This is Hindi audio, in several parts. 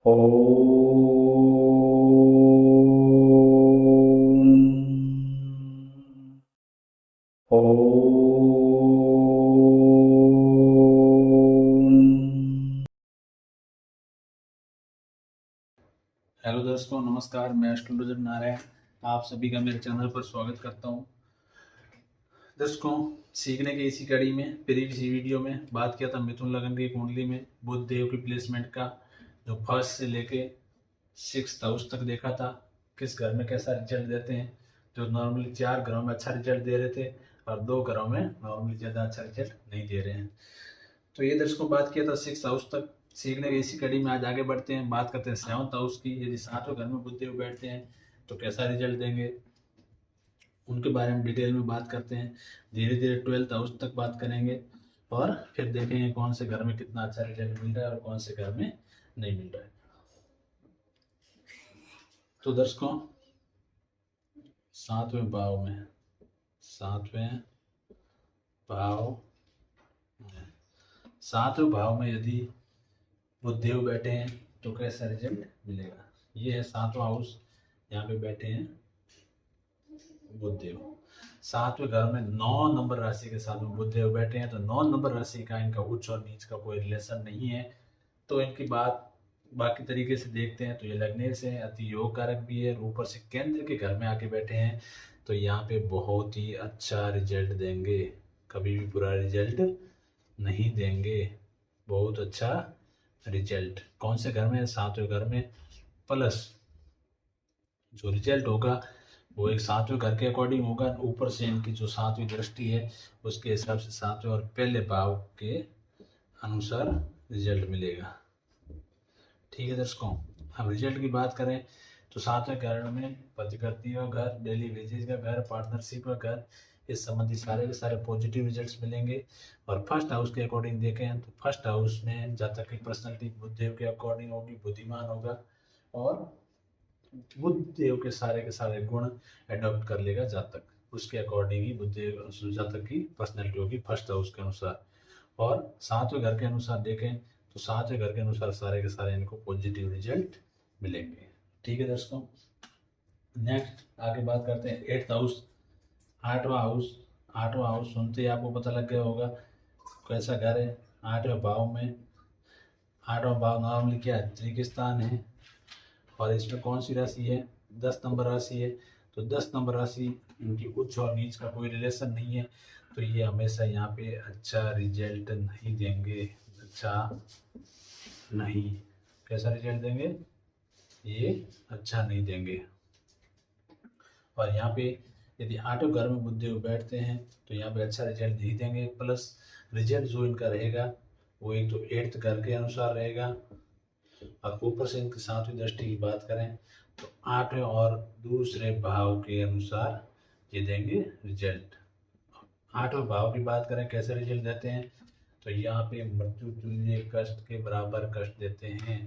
हेलो दोस्तों, नमस्कार। मैं एस्ट्रोलॉजर नारायण आप सभी का मेरे चैनल पर स्वागत करता हूं। दोस्तों, सीखने की इसी कड़ी में प्रीवियस वीडियो में बात किया था मिथुन लग्न की कुंडली में बुध देव की प्लेसमेंट का, जो फर्स्ट से लेके 6th हाउस तक देखा था, किस घर में कैसा रिजल्ट देते हैं। जो नॉर्मली 4 घरों में अच्छा रिजल्ट दे रहे थे और 2 घरों में नॉर्मली ज़्यादा अच्छा रिजल्ट नहीं दे रहे हैं। तो ये दर्शकों बात किया था 6th हाउस तक। सीखने की इसी कड़ी में आज आगे बढ़ते हैं, बात करते हैं 7th हाउस की। यदि 7वें घर में बुध देव बैठते हैं तो कैसा रिजल्ट देंगे, उनके बारे में डिटेल में बात करते हैं। धीरे धीरे 12th हाउस तक बात करेंगे और फिर देखेंगे कौन से घर में कितना अच्छा रिजल्ट मिल रहा है और कौन से घर में नहीं मिल रहा है। तो दर्शकों, 7वें भाव में 7वें भाव 7वें भाव में यदि बुध देव बैठे हैं तो कैसा रिजल्ट मिलेगा। ये है 7वां हाउस, यहाँ पे बैठे हैं बुध देव। 7वें घर में 9 नंबर राशि के साथ में बुध देव बैठे हैं, तो 9 नंबर राशि का इनका उच्च और नीच का कोई रिलेशन नहीं है। तो इनकी बात बाकी तरीके से देखते हैं तो ये लग्नेर से अति योग कारक भी है, ऊपर से केंद्र के घर में आके बैठे हैं, तो यहाँ पे बहुत ही अच्छा रिजल्ट देंगे, कभी भी बुरा रिजल्ट नहीं देंगे, बहुत अच्छा रिजल्ट। कौन से घर में? 7वें घर में। प्लस जो रिजल्ट होगा वो एक 7वें घर के अकॉर्डिंग होगा, ऊपर से इनकी जो 7वीं दृष्टि है उसके हिसाब से 7वें और पहले भाव के अनुसार रिजल्ट मिलेगा। ठीक है दर्शकों, हम रिजल्ट की बात करें तो 7वें घर में पतिपत्नी का घर, डेली वेजेज का घर, पार्टनरशिप का घर, इस संबंधी सारे के सारे पॉजिटिव रिजल्ट्स मिलेंगे। और फर्स्ट हाउस के अकॉर्डिंग देखें तो फर्स्ट हाउस में जातक की पर्सनैलिटी बुध देव के अकॉर्डिंग होगी, बुद्धिमान होगा और बुध देव के सारे गुण एडॉप्ट कर लेगा जातक, उसके अकॉर्डिंग ही बुध देव जातक की पर्सनैलिटी होगी फर्स्ट हाउस के अनुसार। और 7वें घर के अनुसार देखें तो 7वें घर के अनुसार सारे के सारे इनको पॉजिटिव रिजल्ट मिलेंगे। ठीक है दर्शकों, नेक्स्ट आगे बात करते हैं 8th हाउस, 8वां हाउस। 8वां हाउस सुनते ही आपको पता लग गया होगा कैसा घर है। 8वें भाव में 8वां भाव नॉर्मली क्या है? तृतीय स्थान है। और इसमें कौन सी राशि है? 10 नंबर राशि है। तो 10 नंबर राशि इनकी उच्च और नीच का कोई रिलेशन नहीं है, तो ये हमेशा यहाँ पे अच्छा रिजल्ट नहीं देंगे। अच्छा नहीं, कैसा रिजल्ट देंगे? ये अच्छा नहीं देंगे। और यहाँ पे यदि 8वें घर में बुध देव बैठते हैं तो यहाँ पे अच्छा रिजल्ट नहीं देंगे। प्लस रिजल्ट जो इनका रहेगा वो एक तो 8th घर के अनुसार रहेगा, और ऊपर से इनकी 7वीं दृष्टि की बात करें तो 8वें और दूसरे भाव के अनुसार ये देंगे रिजल्ट। 8वें भाव की बात करें कैसे रिजल्ट देते हैं तो यहाँ पे मृत्यु तुल्य कष्ट के बराबर कष्ट देते हैं।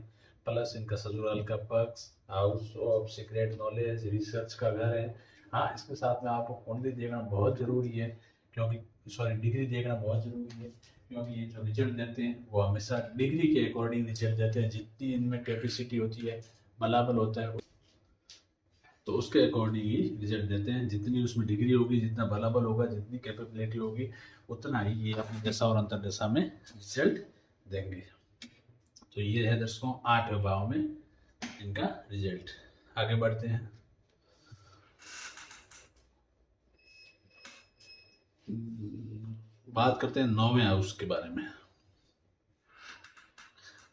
प्लस इनका ससुराल का पक्ष, house of secret knowledge, research का घर है। हाँ, इसके साथ में आपको कुंडली देखना बहुत ज़रूरी है, क्योंकि डिग्री देखना बहुत ज़रूरी है, क्योंकि ये जो रिजल्ट देते हैं वो हमेशा डिग्री के अकॉर्डिंग रिजल्ट देते हैं। जितनी इनमें कैपेसिटी होती है, बलाबल होता है, तो उसके अकॉर्डिंग ही रिजल्ट देते हैं। जितनी उसमें डिग्री होगी, जितना बलाबल होगा, जितनी कैपेबिलिटी होगी, उतना ही ये अपनी दशा और अंतर दशा में रिजल्ट देंगे। तो ये है दर्शकों 8वें भाव में इनका रिजल्ट। आगे बढ़ते हैं, बात करते हैं 9वें हाउस के बारे में।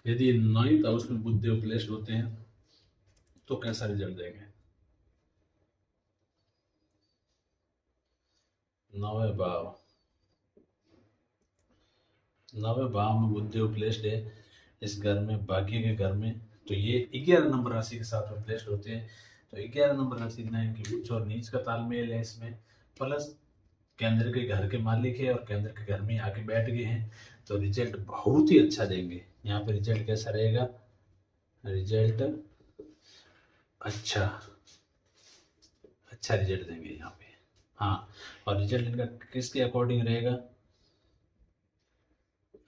यदि 9th हाउस में बुध देव प्लेस्ड होते हैं तो कैसा रिजल्ट देंगे। 9वें भाव 9वें भाव में बुध देव प्लेस्ड है इस घर में, भाग्य के घर में, तो ये 11 नंबर राशि के साथ में प्लेस्ड होते हैं। तो 11 नंबर राशि ना इनकी उच्च और नीच का तालमेल है इसमें। प्लस केंद्र के घर के मालिक है और केंद्र के घर में आके बैठ गए हैं, तो रिजल्ट बहुत ही अच्छा देंगे। यहाँ पे रिजल्ट कैसा रहेगा? रिजल्ट अच्छा अच्छा रिजल्ट देंगे यहाँ पे। हाँ, और रिजल्ट इनका किसके अकॉर्डिंग रहेगा?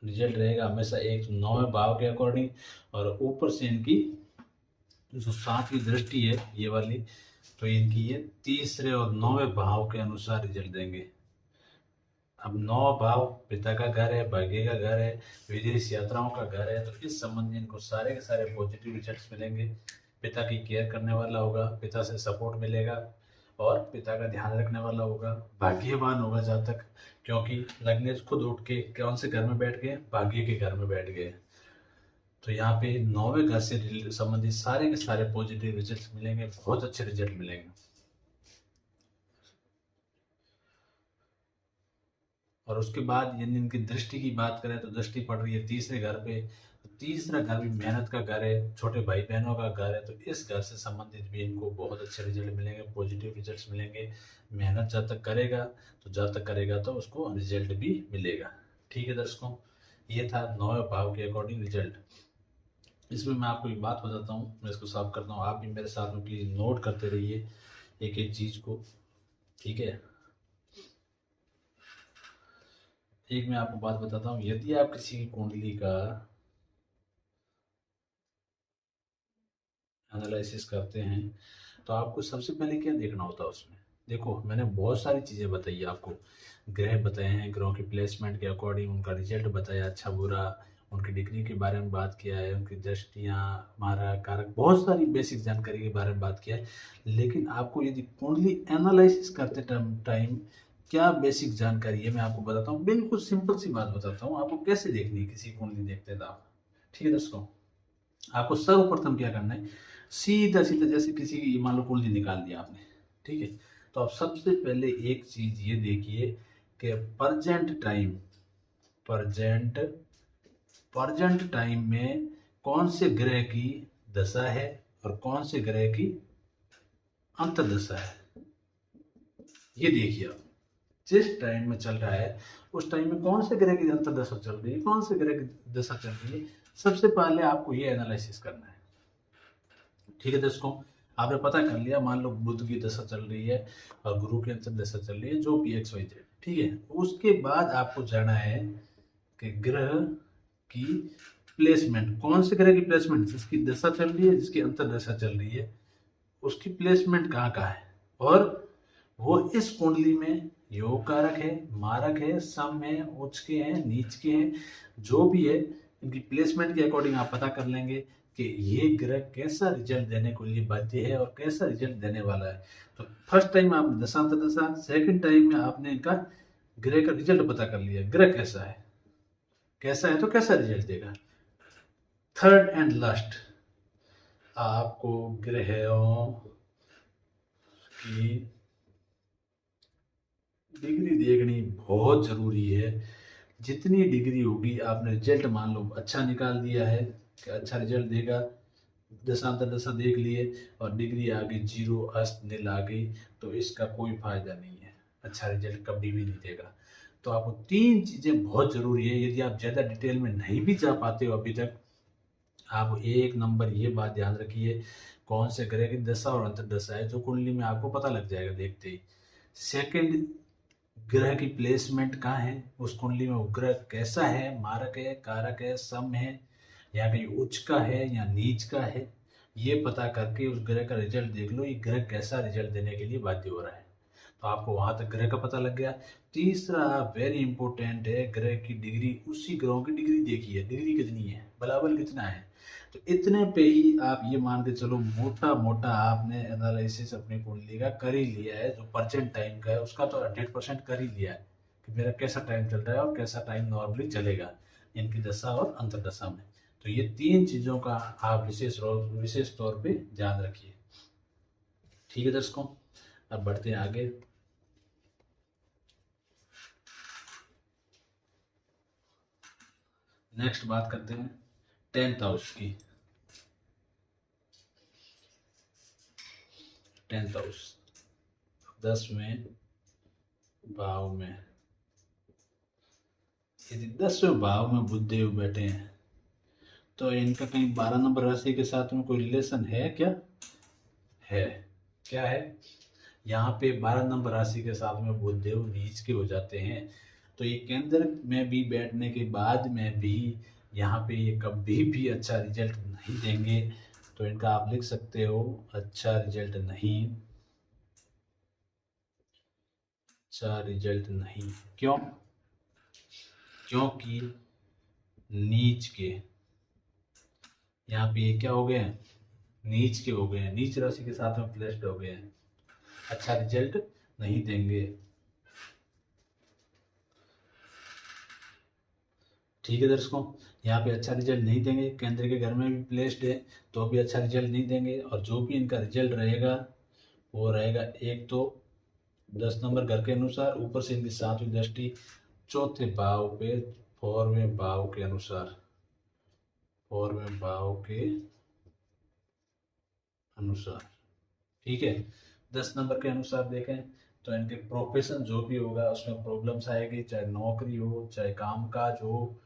रिजल्ट रहेगा हमेशा एक 9वें भाव के अकॉर्डिंग, और ऊपर से इनकी जो 7वीं दृष्टि है ये वाली, तो इनकी ये तीसरे और 9वें भाव के अनुसार रिजल्ट देंगे। अब 9 भाव पिता का घर है, भाग्य का घर है, विदेश यात्राओं का घर है, तो इस संबंध में इनको सारे के सारे पॉजिटिव रिजल्ट्स मिलेंगे। पिता की केयर करने वाला होगा, पिता से सपोर्ट मिलेगा और पिता का ध्यान रखने वाला होगा, भाग्यवान होगा जातक, क्योंकि लग्नेश खुद उठ के कौन से घर में बैठ गए, भाग्य के घर में बैठ गए। तो यहाँ पे 9वें घर से संबंधित सारे के सारे पॉजिटिव रिजल्ट मिलेंगे, बहुत अच्छे रिजल्ट मिलेंगे। और उसके बाद यदि इनकी दृष्टि की बात करें तो दृष्टि पड़ रही है तीसरे घर पे, तो तीसरा घर भी मेहनत का घर है, छोटे भाई बहनों का घर है, तो इस घर से संबंधित भी इनको बहुत अच्छे रिजल्ट मिलेंगे, पॉजिटिव रिजल्ट्स मिलेंगे। मेहनत जब तक करेगा तो उसको रिजल्ट भी मिलेगा। ठीक है दर्शकों, ये था 9वें भाव के अकॉर्डिंग रिजल्ट। इसमें मैं आपको एक बात बताता हूँ, मैं इसको साफ करता हूँ, आप भी मेरे साथ में प्लीज़ नोट करते रहिए एक एक चीज़ को। ठीक है, एक मैं आपको बात बताता हूँ, यदि आप किसी की कुंडली का एनालिसिस करते हैं तो आपको सबसे पहले क्या देखना होता है उसमें। देखो, मैंने बहुत सारी चीज़ें बताई आपको, ग्रह बताए हैं, ग्रहों की प्लेसमेंट के अकॉर्डिंग उनका रिजल्ट बताया, अच्छा बुरा, उनकी डिग्री के बारे में बात किया है, उनकी दृष्टियाँ, मारा कारक, बहुत सारी बेसिक जानकारी के बारे में बात किया है। लेकिन आपको यदि कुंडली एनालिसिस करते टाइम क्या बेसिक जानकारी है मैं आपको बताता हूँ, बिल्कुल सिंपल सी बात बताता हूँ आपको कैसे देखनी है किसी कुंडली देखते हैं तो आप। ठीक है दोस्तों, आपको सर्वप्रथम क्या करना है, सीधा सीधा जैसे किसी की मान लो कुंडली निकाल दिया आपने, ठीक है, तो आप सबसे पहले एक चीज ये देखिए कि प्रेजेंट प्रेजेंट टाइम में कौन से ग्रह की दशा है और कौन से ग्रह की अंतर्दशा है। ये देखिए आप जिस टाइम में चल रहा है उस टाइम में कौन से ग्रह की अंतर्दशा चल रही है, कौन से ग्रह की दशा चल रही है, सबसे पहले आपको ये एनालिसिस करना है। ठीक है दोस्तों, आपने पता कर लिया, मान लो बुध की दशा चल रही है और गुरु की अंतर्दशा चल रही है, जो भी XYZ, ठीक है। उसके बाद आपको जाना है कि ग्रह की प्लेसमेंट, कौन से ग्रह की प्लेसमेंट, जिसकी दशा चल रही है, जिसकी अंतर्दशा चल रही है, उसकी प्लेसमेंट कहाँ कहाँ है, और वो इस कुंडली में योग कारक है, मारक है, सम है, उच्च के हैं, नीच के हैं, जो भी है, इनकी प्लेसमेंट के अकॉर्डिंग आप पता कर लेंगे कि ये ग्रह कैसा रिजल्ट देने को लिए बाध्य है और कैसा रिजल्ट देने वाला है। तो फर्स्ट टाइम आपने दशांत दशा, सेकंड टाइम में आपने इनका ग्रह का रिजल्ट पता कर लिया, ग्रह कैसा है तो कैसा रिजल्ट देगा। थर्ड एंड लास्ट, आपको ग्रहों की डिग्री देखनी बहुत ज़रूरी है। जितनी डिग्री होगी, आपने रिजल्ट मान लो अच्छा निकाल दिया है कि अच्छा रिजल्ट देगा, दशांतर दशा देख लिए और डिग्री आ गई 0 अस्त नील आ गई, तो इसका कोई फायदा नहीं है, अच्छा रिजल्ट कभी भी नहीं देगा। तो आपको 3 चीज़ें बहुत ज़रूरी है। यदि आप ज़्यादा डिटेल में नहीं भी जा पाते हो अभी तक, आप एक नंबर ये बात ध्यान रखिए, कौन से ग्रह की दशा और अंतर्दशा है जो कुंडली में आपको पता लग जाएगा देखते ही। सेकंड, ग्रह की प्लेसमेंट कहाँ है उस कुंडली में, वो ग्रह कैसा है, मारक है, कारक है, सम है, या कहीं उच्च का है या नीच का है, ये पता करके उस ग्रह का रिजल्ट देख लो, ये ग्रह कैसा रिजल्ट देने के लिए बाध्य हो रहा है, तो आपको वहां तक ग्रह का पता लग गया। तीसरा वेरी इंपॉर्टेंट है, ग्रह की डिग्री, उसी ग्रहों की डिग्री देखिए, डिग्री कितनी है, बलाबल कितना है, तो इतने पे ही आप ये मान के चलो मोटा मोटा आपने एनालिसिस अपनी कुंडली का कर ही लिया है, जो प्रेजेंट टाइम का है उसका तो 100% कर ही लिया है कि मेरा कैसा टाइम चल रहा है और कैसा टाइम नॉर्मली चलेगा इनकी दशा और अंतर्दशा में। तो ये 3 चीज़ों का आप विशेष तौर पे ध्यान रखिए। ठीक है दर्शकों, अब बढ़ते हैं आगे। नेक्स्ट बात करते हैं 10th हाउस की। 10th हाउस 10वें भाव में, यदि 10वें भाव में बुध देव बैठे हैं तो इनका कहीं 12 नंबर राशि के साथ में कोई रिलेशन है क्या, है, क्या है, यहाँ पे 12 नंबर राशि के साथ में बुध देव नीच के हो जाते हैं, तो ये केंद्र में भी बैठने के बाद में भी यहाँ पे ये कभी भी अच्छा रिजल्ट नहीं देंगे। तो इनका आप लिख सकते हो अच्छा रिजल्ट नहीं, अच्छा रिजल्ट नहीं। क्यों? क्योंकि नीच के, यहाँ पे ये क्या हो गए हैं, नीच के हो गए हैं, नीच राशि के साथ में प्लेस्ड हो गए हैं, अच्छा रिजल्ट नहीं देंगे। ठीक है दर्शकों, यहाँ पे अच्छा रिजल्ट नहीं देंगे, केंद्र के घर में भी प्लेस्ड है तो भी अच्छा रिजल्ट नहीं देंगे। और जो भी इनका रिजल्ट रहेगा वो रहेगा, एक तो 10 नंबर घर के अनुसार, ऊपर से इनकी 7वीं दृष्टि चौथे भाव पे 4वें भाव के अनुसार, 4वें भाव के अनुसार। ठीक है, 10 नंबर के अनुसार देखें तो इनके प्रोफेशन जो भी होगा उसमें प्रॉब्लम्स आएगी, चाहे नौकरी हो, चाहे कामकाज हो,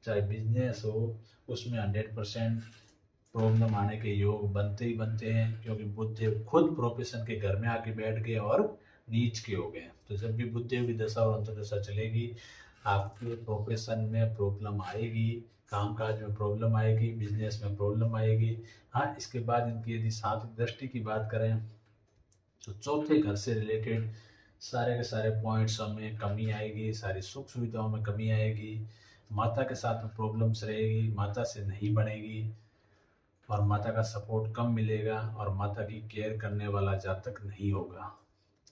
चाहे बिजनेस हो, उसमें 100% प्रॉब्लम आने के योग बनते ही बनते हैं, क्योंकि बुधदेव खुद प्रोफेशन के घर में आके बैठ गए और नीच के हो गए। तो जब भी बुधदेव की दशा और अंतर्दशा चलेगी, आपके प्रोफेशन में प्रॉब्लम आएगी, कामकाज में प्रॉब्लम आएगी, बिजनेस में प्रॉब्लम आएगी। हाँ, इसके बाद इनकी यदि 7वीं दृष्टि की बात करें तो चौथे घर से रिलेटेड सारे के सारे पॉइंट्स में कमी आएगी, सारी सुख सुविधाओं में कमी आएगी, माता के साथ में प्रॉब्लम्स रहेगी, माता से नहीं बनेगी और माता का सपोर्ट कम मिलेगा और माता की केयर करने वाला जातक नहीं होगा।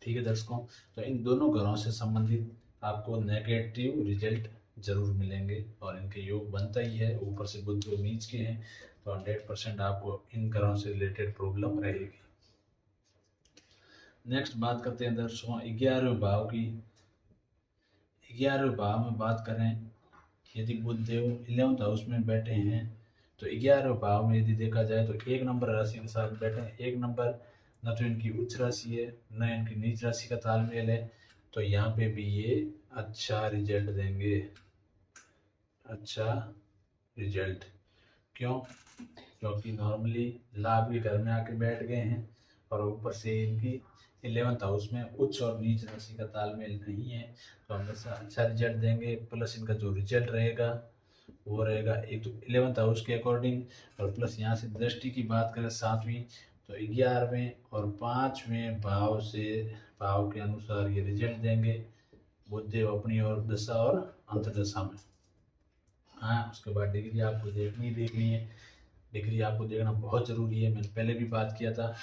ठीक है दर्शकों, तो इन दोनों घरों से संबंधित आपको नेगेटिव रिजल्ट जरूर मिलेंगे और इनके योग बनता ही है, ऊपर से बुध जो नीच के हैं तो 100% आपको इन घरों से रिलेटेड प्रॉब्लम रहेगी। नेक्स्ट बात करते हैं दर्शकों 11वें भाव की। 11वें भाव में बात करें, यदि बुधदेव 11th हाउस में बैठे हैं तो 11वें भाव में यदि देखा जाए तो 1 नंबर राशि के साथ बैठे हैं। 1 नंबर न तो इनकी उच्च राशि है न इनकी नीच राशि का तालमेल है, तो यहाँ पे भी ये अच्छा रिजल्ट देंगे, अच्छा रिजल्ट। क्यों? क्योंकि नॉर्मली लाभ के घर में आके बैठ गए हैं और ऊपर से इनकी 11th हाउस में उच्च और नीच राशि का तालमेल नहीं है, तो हमेशा अच्छा रिजल्ट देंगे। प्लस इनका जो रिजल्ट रहेगा वो रहेगा एक तो 11th हाउस के अकॉर्डिंग, और प्लस यहाँ से दृष्टि की बात करें 7वीं, तो 11वें और 5वें भाव से, भाव के अनुसार ये रिजल्ट देंगे बुधदेव अपनी और दशा और अंतर्दशा में। हाँ, उसके बाद डिग्री आपको देखनी है, डिग्री आपको देखना बहुत ज़रूरी है, मैंने पहले भी बात किया था।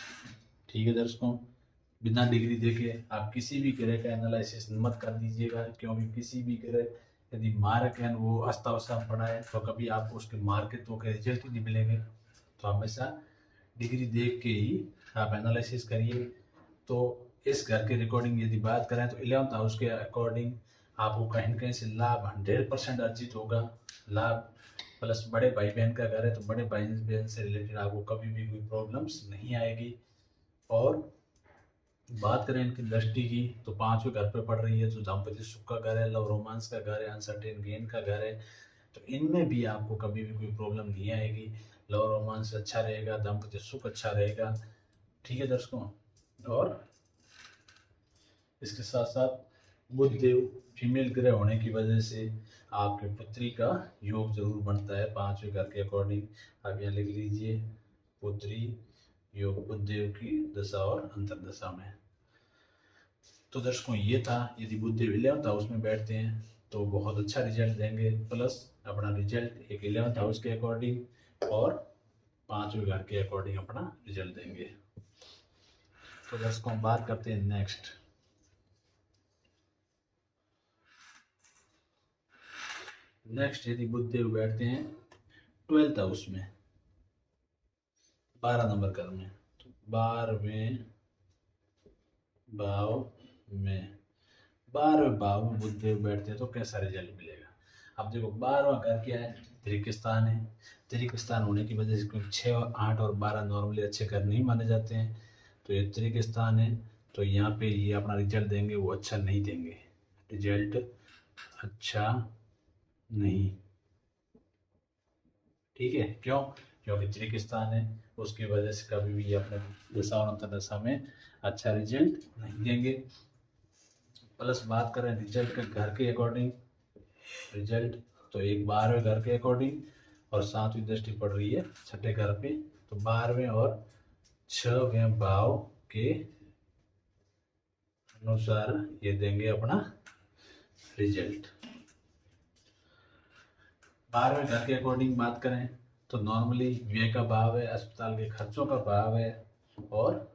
ठीक है दर्शकों, बिना डिग्री देखे आप किसी भी ग्रह का एनालिसिस मत कर दीजिएगा, क्योंकि किसी भी ग्रह यदि मार्क है वो अस्तावस्ता पड़ा है तो कभी आपको उसके मार्केटों के रिजल्ट ही नहीं मिलेंगे। तो हमेशा डिग्री देख के ही आप एनालिसिस करिए। तो इस घर के रिकॉर्डिंग यदि बात करें तो 11th हाउस के अकॉर्डिंग आपको कहीं ना कहीं से लाभ 100% अर्जित होगा। लाभ प्लस बड़े भाई बहन का घर है तो बड़े भाई बहन से रिलेटेड आपको कभी भी कोई प्रॉब्लम्स नहीं आएगी। और बात करें इनकी दृष्टि की तो 5वें घर पे पड़ रही है, जो दाम्पत्य सुख का घर है, लव रोमांस का घर है, अनसर्टेन गेन का घर है, तो इनमें भी आपको कभी भी कोई प्रॉब्लम नहीं आएगी। लव रोमांस अच्छा रहेगा, दाम्पत्य सुख अच्छा रहेगा। ठीक है दर्शकों, और इसके साथ साथ बुधदेव फीमेल ग्रह होने की वजह से आपके पुत्री का योग जरूर बनता है 5वें घर के अकॉर्डिंग। आप यहाँ लिख लीजिए पुत्री योग बुधदेव की दशा और अंतर्दशा में। तो दर्शकों ये था, यदि बुधदेव 11th हाउस में बैठते हैं तो बहुत अच्छा रिजल्ट देंगे, प्लस अपना रिजल्ट एक 11th हाउस के अकॉर्डिंग और 5वें घर के अकॉर्डिंग अपना रिजल्ट देंगे। तो दर्शकों बात करते हैं नेक्स्ट। यदि बुधदेव बैठते हैं 12th हाउस में 12 नंबर घर में, तो 12वें भाव में बुधदेव बैठते हैं तो कैसा रिजल्ट मिलेगा। अब देखो 12वां घर क्या है, त्रिक स्थान है। त्रिक स्थान होने की वजह से, क्योंकि 6, 8 और 12 नॉर्मली अच्छे घर नहीं माने जाते हैं, तो ये त्रिक स्थान है, तो यहाँ पे ये अपना रिजल्ट देंगे, वो अच्छा नहीं देंगे, रिजल्ट अच्छा नहीं। ठीक है, क्यों? क्योंकि त्रिक स्थान है, उसकी वजह से कभी भी अपने दशा और अंतर्दशा में अच्छा रिजल्ट नहीं देंगे। प्लस बात करें रिजल्ट के घर के अकॉर्डिंग, रिजल्ट तो एक 12वें घर के अकॉर्डिंग और 7वीं दृष्टि पड़ रही है 6ठे घर पे, तो 12वें और 6वें भाव के अनुसार ये देंगे अपना रिजल्ट। 12वें घर के अकॉर्डिंग बात करें तो नॉर्मली व्यय का भाव है, अस्पताल के खर्चों का भाव है और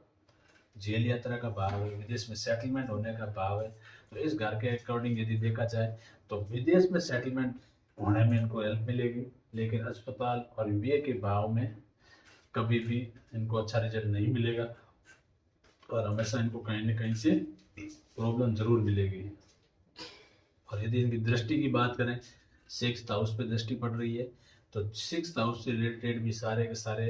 जेल यात्रा का भाव है, विदेश में सेटलमेंट होने का भाव है। तो इस घर के अकॉर्डिंग यदि देखा जाए तो विदेश में सेटलमेंट होने में इनको हेल्प मिलेगी, लेकिन अस्पताल और व्यय के भाव में कभी भी इनको अच्छा रिजल्ट नहीं मिलेगा और हमेशा इनको कहीं ना कहीं से प्रॉब्लम जरूर मिलेगी। और यदि इनकी दृष्टि की बात करें, 6th हाउस पे दृष्टि पड़ रही है, तो 6th हाउस से रिलेटेड भी सारे के सारे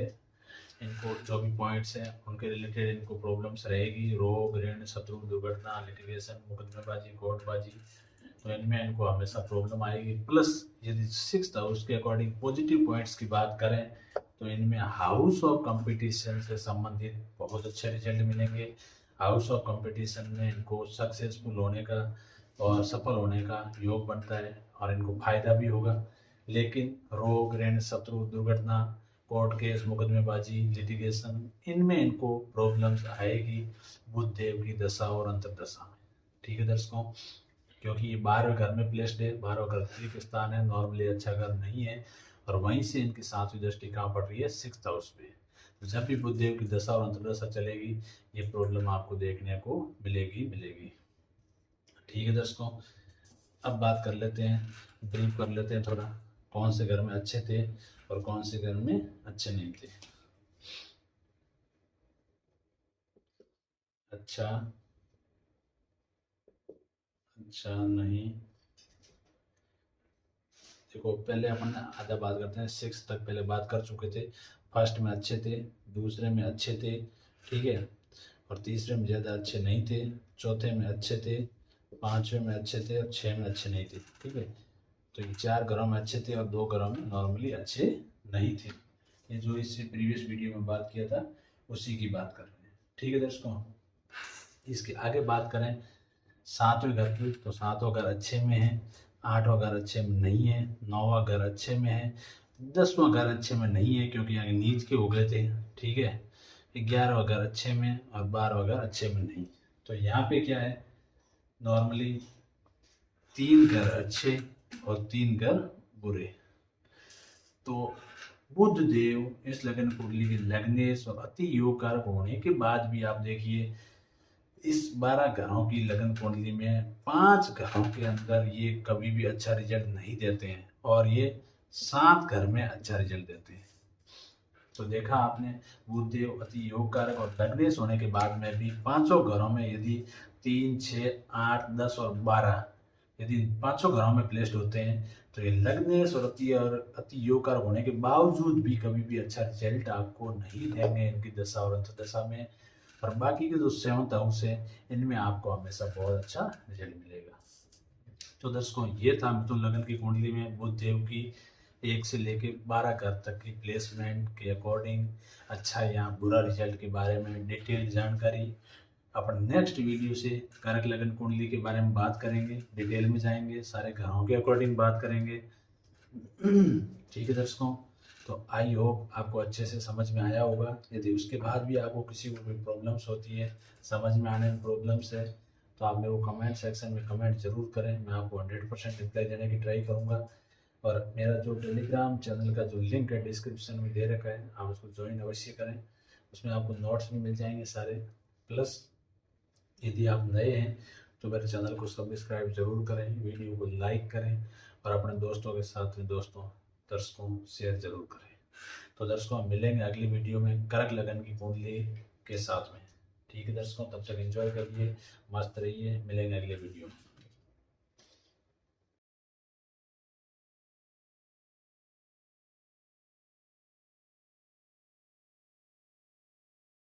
इनको जो भी पॉइंट्स हैं उनके रिलेटेड इनको प्रॉब्लम्स रहेगी। रोग, ऋण, शत्रु, दुर्घटना, लिटिगेशन, मुकदमेबाजी, कोर्टबाजी, तो इनमें इनको हमेशा प्रॉब्लम आएगी। प्लस यदि 6th हाउस के अकॉर्डिंग पॉजिटिव पॉइंट्स की बात करें तो इनमें हाउस ऑफ कंपटीशन से संबंधित बहुत अच्छे रिजल्ट मिलेंगे। हाउस ऑफ कंपटीशन में इनको सक्सेसफुल होने का और सफल होने का योग बनता है और इनको फायदा भी होगा। लेकिन रोग, ऋण, शत्रु, दुर्घटना, कोर्ट केस, मुकदमेबाजी, लिटिगेशन, इनमें इनको प्रॉब्लम्स आएगी बुध देव की दशा और अंतर्दशा में। ठीक है दर्शकों, क्योंकि ये 12वें घर में प्लेस्ड है, 12वां घर तीर्थ स्थान है, नॉर्मली अच्छा घर नहीं है और वहीं से इनकी 7वीं दृष्टि कहाँ पड़ रही है, 6th हाउस पे। तो जब भी बुध देव की दशा और अंतर्दशा चलेगी ये प्रॉब्लम आपको देखने को मिलेगी। ठीक है दर्शकों, अब बात कर लेते हैं, ब्रीफ कर लेते हैं थोड़ा, कौन से घर में अच्छे थे और कौन से घर में अच्छे नहीं थे। अच्छा नहीं, देखो पहले अपन आधा बात करते हैं, 6 तक पहले बात कर चुके थे। फर्स्ट में अच्छे थे, दूसरे में अच्छे थे, ठीक है, और तीसरे में ज़्यादा अच्छे नहीं थे, चौथे में अच्छे थे, 5वें में अच्छे थे और 6 में अच्छे नहीं थे। ठीक है, तो ये 4 घरों में अच्छे थे और 2 घरों में नॉर्मली अच्छे नहीं थे। ये जो इससे प्रीवियस वीडियो में बात किया था उसी की बात कर रहे हैं। ठीक है दर्शकों, इसके आगे बात करें 7वें घर की, तो 7वां घर अच्छे में है, 8वां घर अच्छे में नहीं है, 9वां घर अच्छे में है, 10वां घर अच्छे में नहीं है क्योंकि यहाँ नीच के हो गए थे। ठीक है, 11वां घर अच्छे में और 12वां घर अच्छे में नहीं। तो यहाँ पे क्या है, नॉर्मली 3 घर अच्छे और 3 घर बुरे। तो बुध देव इस लगन कुंडली के लग्नेश और अति योग कारक होने के बाद भी आप देखिए इस 12 घरों की लगन कुंडली में 5 घरों के अंदर ये कभी भी अच्छा रिजल्ट नहीं देते हैं और ये 7 घर में अच्छा रिजल्ट देते हैं। तो देखा आपने, बुध देव अति योग कारक और लग्नेश होने के बाद में भी 5 घरों में यदि 3, 6, 8, 10 और 12 यदि 5 घरों में प्लेस्ड होते हैं तो ये लग्नेश और अति योग कारक होने के बावजूद भी कभी भी अच्छा रिजल्ट आपको नहीं देंगे इनकी दशा और अंतर्दशा में। और बाकी के जो 7th हाउस है इनमें आपको हमेशा बहुत अच्छा रिजल्ट मिलेगा। तो दर्शकों, ये था मिथुन लगन की कुंडली में बुध देव की 1 से लेके 12 घर तक की प्लेसमेंट के अकॉर्डिंग अच्छा या बुरा रिजल्ट के बारे में डिटेल जानकारी। अपन नेक्स्ट वीडियो से कारक लगन कुंडली के बारे में बात करेंगे, डिटेल में जाएंगे, सारे घरों के अकॉर्डिंग बात करेंगे। ठीक है दर्शकों, तो आई होप आपको अच्छे से समझ में आया होगा। यदि उसके बाद भी आपको किसी को कोई प्रॉब्लम्स होती है, समझ में आने में प्रॉब्लम्स है, तो आप मेरे को कमेंट सेक्शन में कमेंट जरूर करें, मैं आपको 100% रिप्लाई देने की ट्राई करूँगा। और मेरा जो टेलीग्राम चैनल का जो लिंक है डिस्क्रिप्शन में दे रखा है, आप उसको ज्वाइन अवश्य करें, उसमें आपको नोट्स भी मिल जाएंगे सारे। प्लस यदि आप नए हैं तो मेरे चैनल को सब्सक्राइब जरूर करें, वीडियो को लाइक करें और अपने दोस्तों के साथ में दर्शकों शेयर जरूर करें। तो दर्शकों, मिलेंगे अगली वीडियो में कारक लगन की कुंडली के साथ में। ठीक है दर्शकों, तब तक एंजॉय करिए, मस्त रहिए, मिलेंगे अगले वीडियो में।